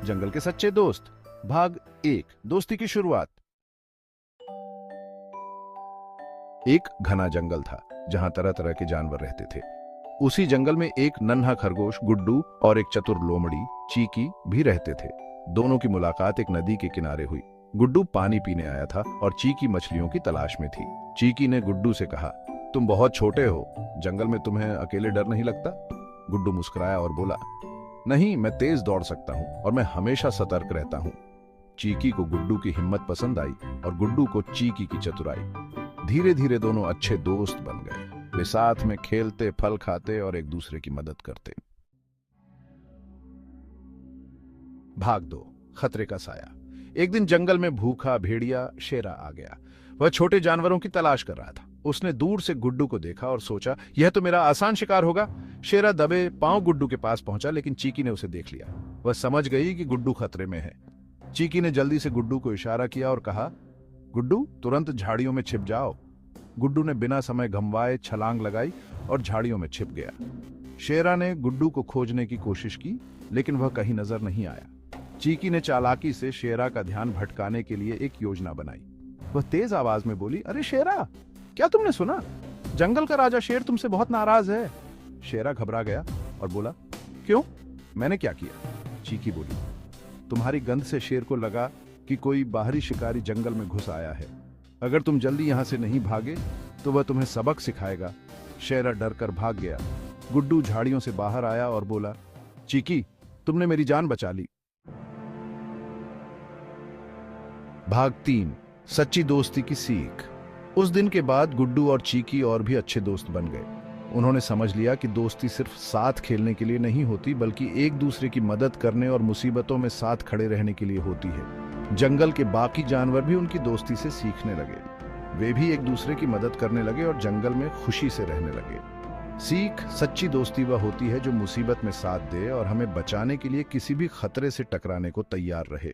जंगल के सच्चे दोस्त भाग 1 दोस्ती की शुरुआत। एक घना जंगल था जहां तरह तरह के जानवर रहते थे। उसी जंगल में एक नन्हा खरगोश गुड्डू और एक चतुर लोमड़ी चीकी भी रहते थे। दोनों की मुलाकात एक नदी के किनारे हुई। गुड्डू पानी पीने आया था और चीकी मछलियों की तलाश में थी। चीकी ने गुड्डू से कहा, तुम बहुत छोटे हो, जंगल में तुम्हें अकेले डर नहीं लगता? गुड्डू मुस्कुराया और बोला, नहीं, मैं तेज दौड़ सकता हूँ और मैं हमेशा सतर्क रहता हूँ। चीकी को गुड्डू की हिम्मत पसंद आई और गुड्डू को चीकी की चतुराई। धीरे धीरे दोनों अच्छे दोस्त बन गए। वे साथ में खेलते, फल खाते और एक दूसरे की मदद करते। भाग 2 खतरे का साया। एक दिन जंगल में भूखा भेड़िया शेरा आ गया। वह छोटे जानवरों की तलाश कर रहा था। उसने दूर से गुड्डू को देखा और सोचा, यह तो मेरा आसान शिकार होगा। शेरा दबे पांव गुड्डू के पास पहुंचा, लेकिन चीकी ने उसे देख लिया। वह समझ गई कि गुड्डू खतरे में है। चीकी ने जल्दी से गुड्डू को इशारा किया और कहा, गुड्डू तुरंत झाड़ियों में छिप जाओ। गुड्डू ने बिना समय गंवाए छलांग लगाई और झाड़ियों में छिप गया। शेरा ने गुड्डू को खोजने की कोशिश की, लेकिन वह कहीं नजर नहीं आया। चीकी ने चालाकी से शेरा का ध्यान भटकाने के लिए एक योजना बनाई। वह तेज आवाज में बोली, अरे शेरा, क्या तुमने सुना? जंगल का राजा शेर तुमसे बहुत नाराज है। शेरा घबरा गया और बोला, क्यों? मैंने क्या किया? चीकी बोली, तुम्हारी गंध से शेर को लगा कि कोई बाहरी शिकारी जंगल में घुस आया है। अगर तुम जल्दी यहां से नहीं भागे तो वह तुम्हें सबक सिखाएगा। शेरा डर कर भाग गया। गुड्डू झाड़ियों से बाहर आया और बोला, चीकी, तुमने मेरी जान बचा ली। भाग 3 सच्ची दोस्ती की सीख। उस दिन के बाद गुड्डू और चीकी और भी अच्छे दोस्त बन गए। उन्होंने समझ लिया कि दोस्ती सिर्फ साथ खेलने के लिए नहीं होती, बल्कि एक दूसरे की मदद करने और मुसीबतों में साथ खड़े रहने के लिए होती है। जंगल के बाकी जानवर भी उनकी दोस्ती से सीखने लगे। वे भी एक दूसरे की मदद करने लगे और जंगल में खुशी से रहने लगे। सीख, सच्ची दोस्ती वह होती है जो मुसीबत में साथ दे और हमें बचाने के लिए किसी भी खतरे से टकराने को तैयार रहे।